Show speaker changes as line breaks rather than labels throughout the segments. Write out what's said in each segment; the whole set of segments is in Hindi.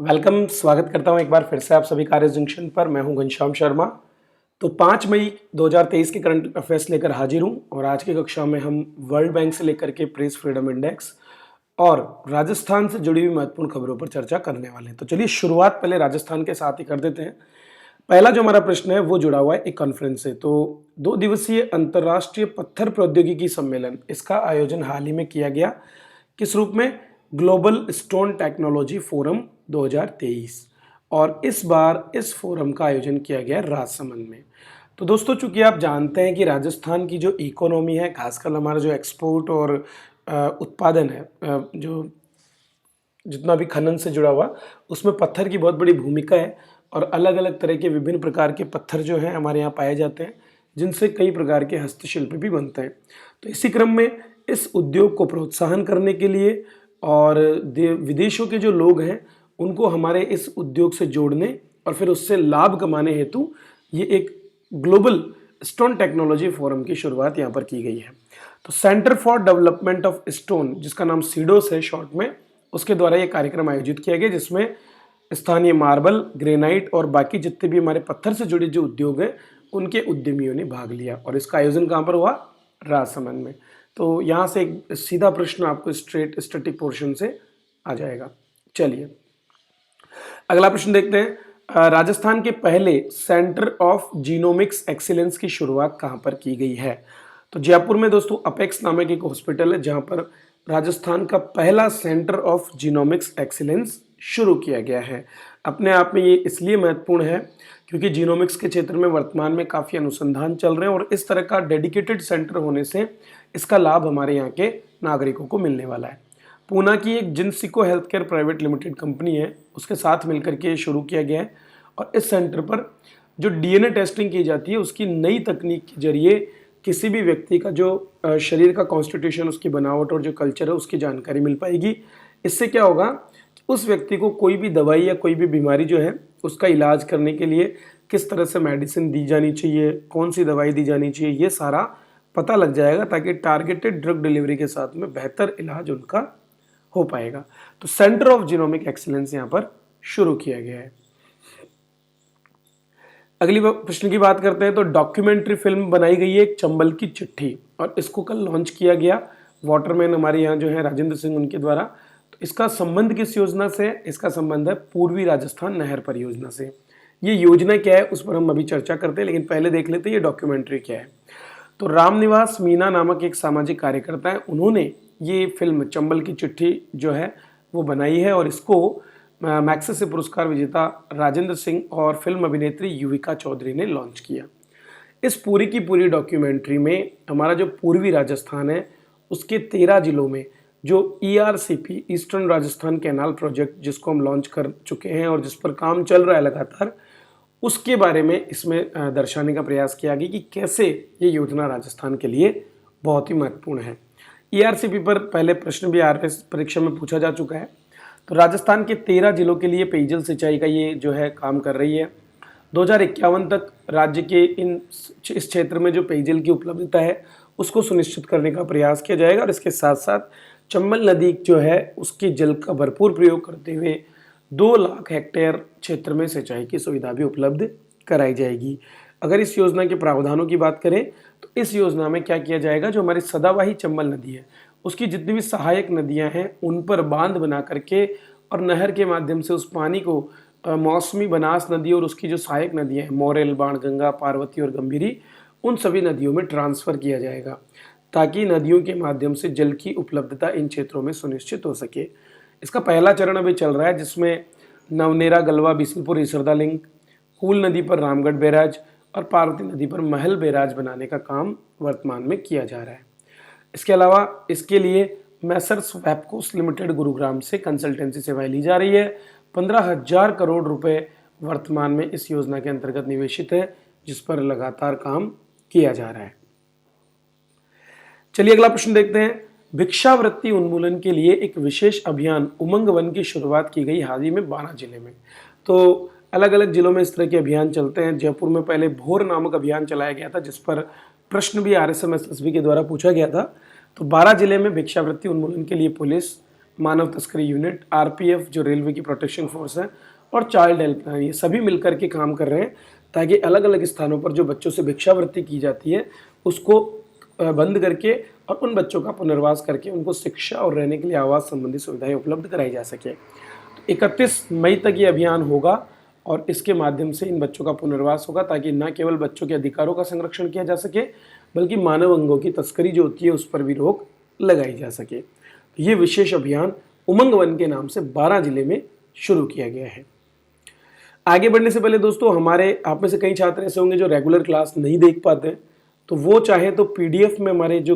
वेलकम, स्वागत करता हूं एक बार फिर से आप सभी कार्य जंक्शन पर। मैं हूं घनश्याम शर्मा। तो 5 मई 2023 के करंट अफेयर्स लेकर हाजिर हूं और आज की कक्षा में हम वर्ल्ड बैंक से लेकर के प्रेस फ्रीडम इंडेक्स और राजस्थान से जुड़ी हुई महत्वपूर्ण खबरों पर चर्चा करने वाले हैं। तो चलिए शुरुआत पहले राजस्थान के साथ ही कर देते हैं। पहला जो हमारा प्रश्न है वो जुड़ा हुआ है एक कॉन्फ्रेंस से। तो 2 दिवसीय अंतर्राष्ट्रीय पत्थर प्रौद्योगिकी सम्मेलन, इसका आयोजन हाल ही में किया गया। किस रूप में? Global stone technology forum 2023। और इस बार इस फोरम का आयोजन किया गया राजसमंद में। तो दोस्तों, चूंकि आप जानते हैं कि राजस्थान की जो इकोनॉमी है, खासकर हमारा जो एक्सपोर्ट और उत्पादन है, जो जितना भी खनन से जुड़ा हुआ, उसमें पत्थर की बहुत बड़ी भूमिका है और अलग अलग तरह के विभिन्न प्रकार के पत्थर जो हैं हमारे यहाँ पाए जाते हैं, जिनसे कई प्रकार के हस्तशिल्प भी बनते हैं। तो इसी क्रम में इस उद्योग को प्रोत्साहन करने के लिए और विदेशों के जो लोग हैं उनको हमारे इस उद्योग से जोड़ने और फिर उससे लाभ कमाने हेतु ये एक ग्लोबल स्टोन टेक्नोलॉजी फोरम की शुरुआत यहाँ पर की गई है। तो centre for development of stone, जिसका नाम सीडोस है शॉर्ट में, उसके द्वारा ये कार्यक्रम आयोजित किया गया, जिसमें स्थानीय मार्बल, ग्रेनाइट और बाकी जितने भी हमारे पत्थर से जुड़े जो उद्योग हैं उनके उद्यमियों ने भाग लिया। और इसका आयोजन कहाँ पर हुआ? राजसमंद में। तो यहाँ से एक सीधा प्रश्न आपको स्टैटिक पोर्शन से आ जाएगा। चलिए अगला प्रश्न देखते हैं। राजस्थान के पहले सेंटर ऑफ जीनोमिक्स एक्सीलेंस की शुरुआत कहाँ पर की गई है? तो जयपुर में दोस्तों अपेक्स नामक एक हॉस्पिटल है जहाँ पर राजस्थान का पहला सेंटर ऑफ जीनोमिक्स एक्सीलेंस शुरू किया गया है। अपने आप में ये इसलिए महत्वपूर्ण है क्योंकि जीनोमिक्स के क्षेत्र में वर्तमान में काफ़ी अनुसंधान चल रहे हैं और इस तरह का डेडिकेटेड सेंटर होने से इसका लाभ हमारे यहाँ के नागरिकों को मिलने वाला है। पूना की एक जिनसिको health care private limited company है, उसके साथ मिलकर के शुरू किया गया है और इस सेंटर पर जो डीएनए टेस्टिंग की जाती है उसकी नई तकनीक के जरिए किसी भी व्यक्ति का जो शरीर का कॉन्स्टिट्यूशन, उसकी बनावट और जो कल्चर है उसकी जानकारी मिल पाएगी। इससे क्या होगा कि उस व्यक्ति को कोई भी दवाई या कोई भी बीमारी जो है उसका इलाज करने के लिए किस तरह से मेडिसिन दी जानी चाहिए, कौन सी दवाई दी जानी चाहिए, ये सारा पता लग जाएगा ताकि टारगेटेड ड्रग डिलीवरी के साथ में बेहतर इलाज उनका हो पाएगा। तो सेंटर ऑफ जीनोमिक एक्सीलेंस यहाँ पर शुरू किया गया है। अगली प्रश्न की बात करते हैं। तो डॉक्यूमेंट्री फिल्म बनाई गई है एक चंबल की चिट्ठी और इसको कल लॉन्च किया गया। वाटरमैन हमारे यहाँ जो है राजेंद्र सिंह, उनके द्वारा। तो इसका संबंध किस योजना से है? इसका संबंध है पूर्वी राजस्थान नहर परियोजना से। ये योजना क्या है उस पर हम अभी चर्चा करते हैं, लेकिन पहले देख लेते हैं ये डॉक्यूमेंट्री क्या है। तो रामनिवास मीना नामक एक सामाजिक कार्यकर्ता है, उन्होंने ये फिल्म चंबल की चिट्ठी जो है वो बनाई है और इसको मैग्सेसे पुरस्कार विजेता राजेंद्र सिंह और फिल्म अभिनेत्री युविका चौधरी ने लॉन्च किया। इस पूरी की पूरी डॉक्यूमेंट्री में हमारा जो पूर्वी राजस्थान है उसके 13 जिलों में जो ERCP, eastern Rajasthan canal project, जिसको हम लॉन्च कर चुके हैं और जिस पर काम चल रहा है लगातार, उसके बारे में इसमें दर्शाने का प्रयास किया गया कि कैसे ये योजना राजस्थान के लिए बहुत ही महत्वपूर्ण है। ईआरसीपी पर पहले प्रश्न भी आरएस परीक्षा में पूछा जा चुका है। तो राजस्थान के 13 जिलों के लिए पेयजल सिंचाई का ये जो है काम कर रही है। 2051 तक राज्य के इस क्षेत्र में जो पेयजल की उपलब्धता है उसको सुनिश्चित करने का प्रयास किया जाएगा और इसके साथ साथ चंबल नदी जो है उसके जल का भरपूर प्रयोग करते हुए 2 लाख हेक्टेयर क्षेत्र में सिंचाई की सुविधा भी उपलब्ध कराई जाएगी। अगर इस योजना के प्रावधानों की बात करें तो इस योजना में क्या किया जाएगा, जो हमारी सदाबहार चंबल नदी है उसकी जितनी भी सहायक नदियां हैं उन पर बांध बना करके और नहर के माध्यम से उस पानी को मौसमी बनास नदी और उसकी जो सहायक नदियां हैं मोरेल, बाणगंगा, पार्वती और गंभीरी, उन सभी नदियों में ट्रांसफ़र किया जाएगा ताकि नदियों के माध्यम से जल की उपलब्धता इन क्षेत्रों में सुनिश्चित हो सके। इसका पहला चरण अभी चल रहा है जिसमें नवनेरा, गलवा, बिसलपुर, ईसरदा लिंक, कूल नदी पर रामगढ़ बैराज और पार्वती नदी पर महल बैराज बनाने का काम वर्तमान में किया जा रहा है। इसके अलावा इसके लिए मैसर्स वैपकोस लिमिटेड गुरुग्राम से कंसल्टेंसी सेवाएं ली जा रही है। 15,000 करोड़ रुपए वर्तमान में इस योजना के अंतर्गत निवेशित है, जिस पर लगातार काम किया जा रहा है। चलिए अगला प्रश्न देखते हैं। भिक्षावृत्ति उन्मूलन के लिए एक विशेष अभियान उमंग वन की शुरुआत की गई हाल ही में 12 जिले में। तो अलग अलग जिलों में इस तरह के अभियान चलते हैं। जयपुर में पहले भोर नामक अभियान चलाया गया था जिस पर प्रश्न भी आरएसएम एसएसबी के द्वारा पूछा गया था। तो 12 जिले में भिक्षावृत्ति उन्मूलन के लिए पुलिस मानव तस्करी यूनिट, आरपीएफ जो रेलवे की प्रोटेक्शन फोर्स है, और चाइल्ड हेल्पलाइन, ये सभी मिलकर के काम कर रहे हैं ताकि अलग अलग स्थानों पर जो बच्चों से भिक्षावृत्ति की जाती है उसको बंद करके और उन बच्चों का पुनर्वास करके उनको शिक्षा और रहने के लिए आवास संबंधी सुविधाएं उपलब्ध कराई जा सके। तो 31 मई तक ये अभियान होगा और इसके माध्यम से इन बच्चों का पुनर्वास होगा ताकि न केवल बच्चों के अधिकारों का संरक्षण किया जा सके बल्कि मानव अंगों की तस्करी जो होती है उस पर भी रोक लगाई जा सके। तो ये विशेष अभियान उमंग वन के नाम से 12 जिले में शुरू किया गया है। आगे बढ़ने से पहले दोस्तों, हमारे आप में से कई छात्र ऐसे होंगे जो रेगुलर क्लास नहीं देख पाते हैं, तो वो चाहे तो पीडीएफ में हमारे जो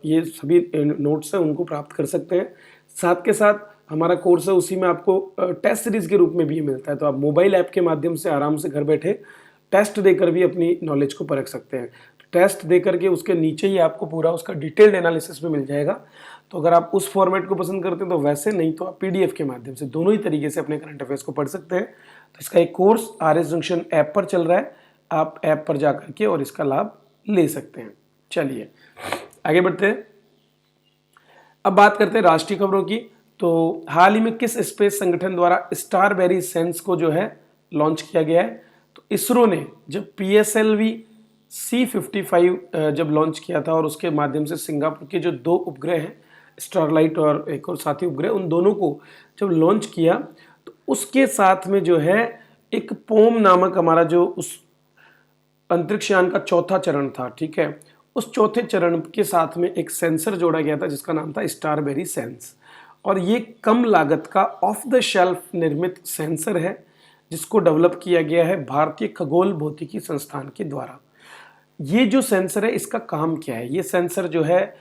ये सभी नोट्स हैं उनको प्राप्त कर सकते हैं। साथ के साथ हमारा कोर्स है उसी में आपको टेस्ट सीरीज के रूप में भी मिलता है, तो आप मोबाइल ऐप के माध्यम से आराम से घर बैठे टेस्ट देकर भी अपनी नॉलेज को परख सकते हैं। टेस्ट दे करके उसके नीचे ही आपको पूरा उसका डिटेल्ड एनालिसिस भी मिल जाएगा। तो अगर आप उस फॉर्मेट को पसंद करते हैं तो वैसे, नहीं तो आप पीडीएफ के माध्यम से दोनों ही तरीके से अपने करंट अफेयर्स को पढ़ सकते हैं। तो इसका एक कोर्स आरएस जंक्शन ऐप पर चल रहा है, आप ऐप पर जा करके और इसका लाभ ले सकते हैं। चलिए आगे बढ़ते हैं। अब बात करते हैं राष्ट्रीय खबरों की। तो हाल ही में किस स्पेस संगठन द्वारा स्टारबेरी सेंस को जो है लॉन्च किया गया है? तो इसरो ने जब PSLV C55 जब लॉन्च किया था और उसके माध्यम से सिंगापुर के जो 2 उपग्रह हैं, स्टारलाइट और एक और साथी उपग्रह, उन दोनों को जब लॉन्च किया तो उसके साथ में जो है एक पोम नामक हमारा जो उस अंतरिक्ष यान का चौथा चरण था, ठीक है, उस चौथे चरण के साथ में एक सेंसर जोड़ा गया था जिसका नाम था स्टारबेरी सेंस। और ये कम लागत का ऑफ द शेल्फ निर्मित सेंसर है जिसको डेवलप किया गया है भारतीय खगोल भौतिकी संस्थान के द्वारा। ये जो सेंसर है इसका काम क्या है? ये सेंसर जो है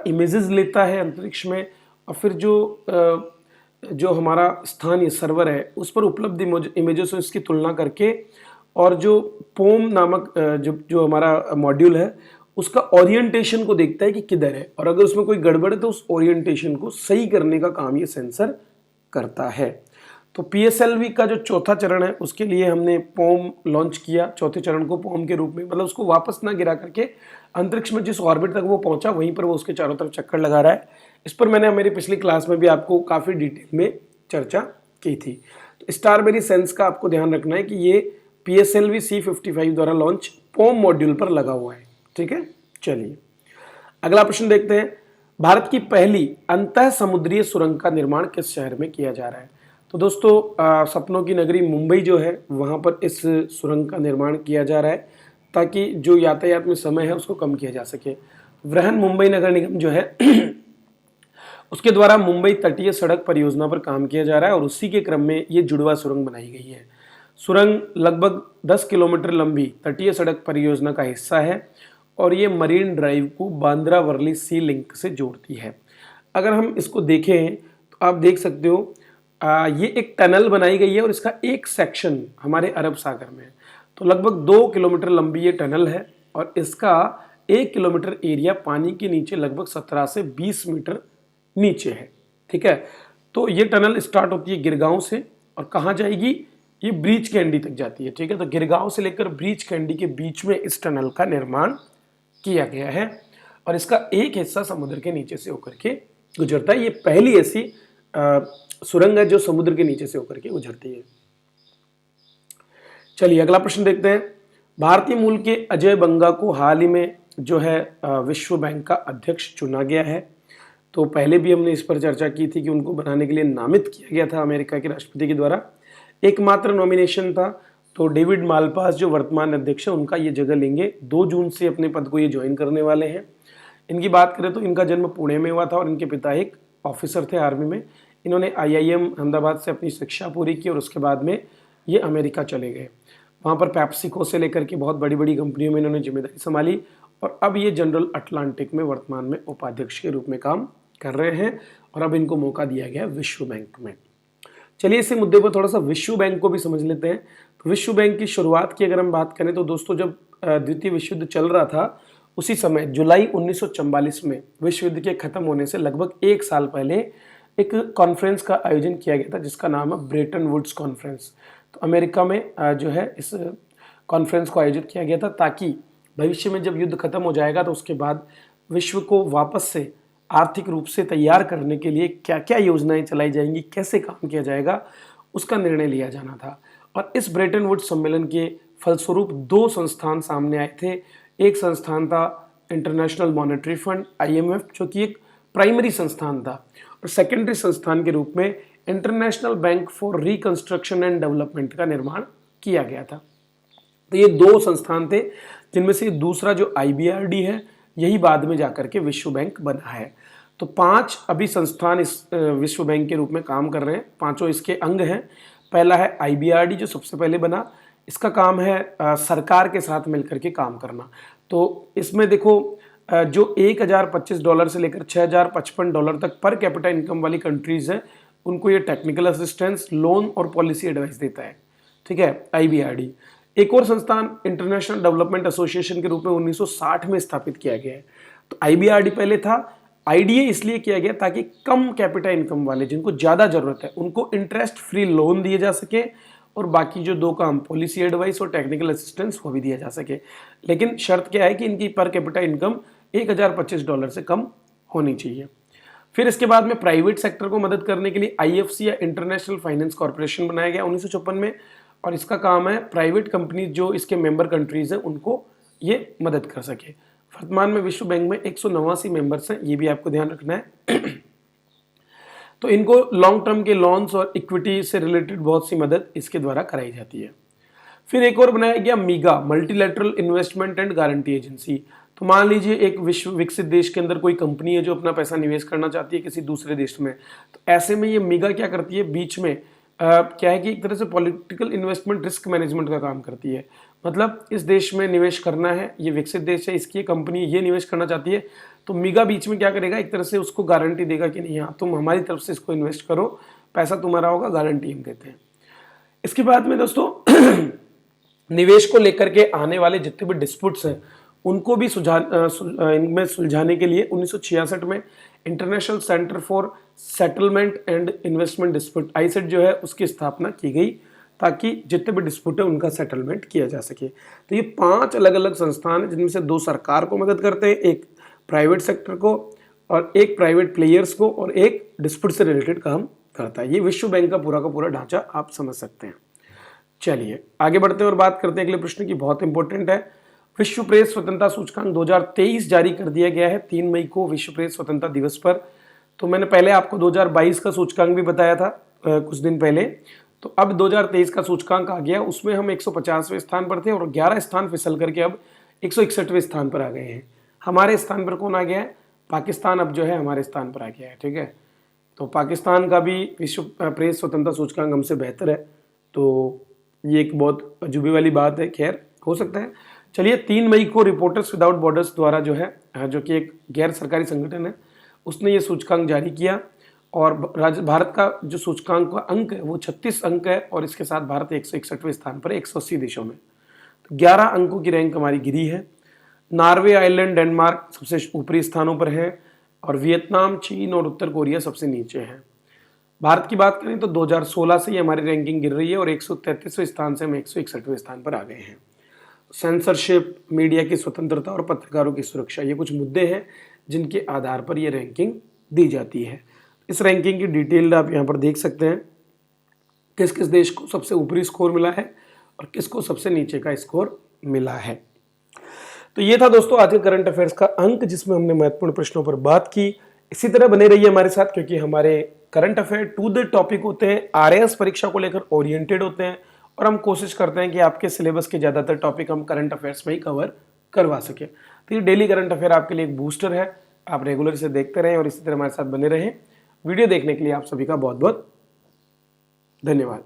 इमेजेस लेता है अंतरिक्ष में और फिर जो हमारा स्थानीय सर्वर है उस पर उपलब्ध इमेजेस से इसकी तुलना करके और जो पोम नामक जो हमारा मॉड्यूल है उसका ओरिएंटेशन को देखता है कि किधर है, और अगर उसमें कोई गड़बड़ है तो उस ओरिएंटेशन को सही करने का काम ये सेंसर करता है। तो PSLV का जो चौथा चरण है उसके लिए हमने पोम लॉन्च किया, चौथे चरण को पोम के रूप में, मतलब उसको वापस ना गिरा करके अंतरिक्ष में जिस ऑर्बिट तक वो पहुंचा वहीं पर वो उसके चारों तरफ चक्कर लगा रहा है। इस पर मैंने मेरी पिछली क्लास में भी आपको काफ़ी डिटेल में चर्चा की थी। तो स्टारबेरी सेंस का आपको ध्यान रखना है कि ये PSLV C55 द्वारा लॉन्च पोम मॉड्यूल पर लगा हुआ है, ठीक है। चलिए अगला प्रश्न देखते हैं। भारत की पहली अंतः समुद्रीय सुरंग का निर्माण किस शहर में किया जा रहा है? तो दोस्तों सपनों की नगरी मुंबई जो है वहाँ पर इस सुरंग का निर्माण किया जा रहा है ताकि जो यातायात में समय है उसको कम किया जा सके। वृहन मुंबई नगर निगम जो है उसके द्वारा मुंबई तटीय सड़क परियोजना पर काम किया जा रहा है और उसी के क्रम में ये जुड़वा सुरंग बनाई गई है। सुरंग लगभग 10 किलोमीटर लंबी तटीय सड़क परियोजना का हिस्सा है और ये मरीन ड्राइव को बांद्रा वर्ली सी लिंक से जोड़ती है। अगर हम इसको देखें तो आप देख सकते हो ये एक टनल बनाई गई है और इसका एक सेक्शन हमारे अरब सागर में है। तो लगभग 2 किलोमीटर लंबी ये टनल है और इसका 1 किलोमीटर एरिया पानी के नीचे लगभग 17 से 20 मीटर नीचे है, ठीक है। तो ये टनल स्टार्ट होती है गिरगांव से और कहाँ जाएगी? ये ब्रीच कैंडी तक जाती है, ठीक है। तो गिरगांव से लेकर ब्रीच कैंडी के बीच में इस टनल का निर्माण किया गया है और इसका एक हिस्सा समुद्र के नीचे से होकर के गुजरता है। ये पहली ऐसी सुरंग है जो समुद्र के नीचे से होकर के गुजरती है। चलिए अगला प्रश्न देखते हैं। भारतीय मूल के अजय बंगा को हाल ही में जो है विश्व बैंक का अध्यक्ष चुना गया है। तो पहले भी हमने इस पर चर्चा की थी कि उनको बनाने के लिए नामित किया गया था अमेरिका के राष्ट्रपति के द्वारा। एकमात्र नॉमिनेशन था, तो डेविड मालपास जो वर्तमान अध्यक्ष है उनका ये जगह लेंगे। 2 जून से अपने पद को ये ज्वाइन करने वाले हैं। इनकी बात करें तो इनका जन्म पुणे में हुआ था और इनके पिता एक ऑफिसर थे आर्मी में। इन्होंने IIM अहमदाबाद से अपनी शिक्षा पूरी की और उसके बाद में ये अमेरिका चले गए। वहाँ पर पैप्सिको से लेकर के बहुत बड़ी बड़ी कंपनियों में इन्होंने जिम्मेदारी संभाली और अब ये जनरल अटलांटिक में वर्तमान में उपाध्यक्ष के रूप में काम कर रहे हैं और अब इनको मौका दिया गया विश्व बैंक में। चलिए इसी मुद्दे पर थोड़ा सा विश्व बैंक को भी समझ लेते हैं। तो विश्व बैंक की शुरुआत की अगर हम बात करें तो दोस्तों जब द्वितीय विश्व युद्ध चल रहा था उसी समय जुलाई 1944 में विश्व युद्ध के खत्म होने से लगभग 1 साल पहले एक कॉन्फ्रेंस का आयोजन किया गया था जिसका नाम है ब्रेटन वुड्स कॉन्फ्रेंस। तो अमेरिका में जो है इस कॉन्फ्रेंस को आयोजित किया गया था ताकि भविष्य में जब युद्ध खत्म हो जाएगा तो उसके बाद विश्व को वापस से आर्थिक रूप से तैयार करने के लिए क्या क्या योजनाएं चलाई जाएंगी, कैसे काम किया जाएगा, उसका निर्णय लिया जाना था। और इस ब्रेटन वुड्स सम्मेलन के फलस्वरूप दो संस्थान सामने आए थे। एक संस्थान था इंटरनेशनल मॉनेटरी फंड IMF, जो कि एक प्राइमरी संस्थान था, और सेकेंडरी संस्थान के रूप में international bank for reconstruction and development का निर्माण किया गया था। तो ये दो संस्थान थे, जिनमें से दूसरा जो IBRD है, यही बाद में जाकर के विश्व बैंक बना है। तो 5 अभी संस्थान इस विश्व बैंक के रूप में काम कर रहे हैं, पांचों इसके अंग हैं। पहला है IBRD, जो सबसे पहले बना। इसका काम है सरकार के साथ मिलकर के काम करना। तो इसमें देखो जो $1025 से लेकर $6055 तक पर कैपिटा इनकम वाली कंट्रीज हैं, उनको ये टेक्निकल असिस्टेंस, लोन और पॉलिसी एडवाइस देता है। ठीक है, IBRD। एक और संस्थान इंटरनेशनल डेवलपमेंट एसोसिएशन के रूप में 1960 में स्थापित किया गया है। तो IBRD पहले था। IDA इसलिए किया गया ताकि कम कैपिटा इनकम वाले, जिनको ज़्यादा ज़रूरत है, उनको इंटरेस्ट फ्री लोन दिए जा सके, और बाकी जो दो काम, पॉलिसी एडवाइस और टेक्निकल असिस्टेंस, वो भी दिया जा सके। लेकिन शर्त क्या है कि इनकी पर कैपिटा इनकम $1025 से कम होनी चाहिए। फिर इसके बाद में प्राइवेट सेक्टर को मदद करने के लिए IFC या इंटरनेशनल फाइनेंस कॉर्पोरेशन बनाया गया 1956 में, और इसका काम है प्राइवेट कंपनी जो इसके मेंबर कंट्रीज हैं उनको ये मदद कर सके। वर्तमान में विश्व बैंक में 189 मेंबर्स हैं, ये भी आपको ध्यान रखना है। तो इनको लॉन्ग टर्म के लोन्स और इक्विटी से रिलेटेड बहुत सी मदद इसके द्वारा कराई जाती है। फिर एक और बनाया गया MIGA, multilateral investment and guarantee agency. तो मान लीजिए एक विश्व विकसित देश के अंदर कोई कंपनी है जो अपना पैसा निवेश करना चाहती है किसी दूसरे देश में, तो ऐसे में ये MIGA क्या करती है, बीच में क्या है कि एक तरह से पॉलिटिकल इन्वेस्टमेंट रिस्क मैनेजमेंट का काम करती है। मतलब इस देश में निवेश करना है, ये विकसित देश है, इसकी कंपनी ये निवेश करना चाहती है, तो MIGA बीच में क्या करेगा, एक तरह से उसको गारंटी देगा कि नहीं, हाँ तुम हमारी तरफ से इसको इन्वेस्ट करो, पैसा तुम्हारा होगा, गारंटी हम देते हैं। इसके बाद में दोस्तों निवेश को लेकर के आने वाले जितने भी डिस्प्यूट्स हैं उनको भी इनमें सुलझाने के लिए 1966 में international centre for settlement and investment dispute ISET जो है उसकी स्थापना की गई, ताकि जितने भी डिस्प्यूट है उनका सेटलमेंट किया जा सके। तो ये 5 अलग अलग संस्थान हैं, जिनमें से 2 सरकार को मदद करते हैं, एक प्राइवेट सेक्टर को, और एक प्राइवेट प्लेयर्स को, और एक डिस्प्यूट से रिलेटेड काम करता है। ये विश्व बैंक का पूरा ढांचा आप समझ सकते हैं। चलिए आगे बढ़ते हैं और बात करते हैं अगले प्रश्न की, बहुत इंपॉर्टेंट है। विश्व प्रेस स्वतंत्रता सूचकांक 2023 जारी कर दिया गया है 3 मई को, विश्व प्रेस स्वतंत्रता दिवस पर। तो मैंने पहले आपको 2022 का सूचकांक भी बताया था कुछ दिन पहले। तो अब 2023 का सूचकांक आ गया, उसमें हम 150वें स्थान पर थे और 11 स्थान फिसल करके अब 161वें स्थान पर आ गए हैं। हमारे स्थान पर कौन आ गया है, पाकिस्तान अब जो है हमारे स्थान पर आ गया है। ठीक है, तो पाकिस्तान का भी विश्व प्रेस स्वतंत्रता सूचकांक हमसे बेहतर है, तो ये एक बहुत अजूबे वाली बात है, खैर हो सकता है। चलिए 3 मई को रिपोर्टर्स विदाउट बॉर्डर्स द्वारा जो है, जो कि एक गैर सरकारी संगठन है, उसने ये सूचकांक जारी किया, और भारत का जो सूचकांक का अंक है वो 36 अंक है, और इसके साथ भारत 161वें स्थान पर 180 देशों में। तो 11 अंकों की रैंक हमारी गिरी है। नॉर्वे, आयरलैंड, डेनमार्क सबसे ऊपरी स्थानों पर है, और वियतनाम, चीन और उत्तर कोरिया सबसे नीचे हैं। भारत की बात करें तो 2016 से ही हमारी रैंकिंग गिर रही है, और 133वें स्थान से हम 161वें स्थान पर आ गए हैं। सेंसरशिप, मीडिया की स्वतंत्रता और पत्रकारों की सुरक्षा, ये कुछ मुद्दे हैं जिनके आधार पर ये रैंकिंग दी जाती है। इस रैंकिंग की डिटेल आप यहाँ पर देख सकते हैं, किस किस देश को सबसे ऊपरी स्कोर मिला है और किसको सबसे नीचे का स्कोर मिला है। तो ये था दोस्तों आज के करंट अफेयर्स का अंक, जिसमें हमने महत्वपूर्ण प्रश्नों पर बात की। इसी तरह बने रहिए हमारे साथ, क्योंकि हमारे current affair to the topic होते हैं, RAS परीक्षा को लेकर ओरिएंटेड होते हैं, और हम कोशिश करते हैं कि आपके सिलेबस के ज़्यादातर टॉपिक हम करंट अफेयर्स में ही कवर करवा सकें। तो ये डेली करंट अफेयर आपके लिए एक बूस्टर है, आप रेगुलर इसे देखते रहें और इसी तरह हमारे साथ बने रहें। वीडियो देखने के लिए आप सभी का बहुत बहुत धन्यवाद।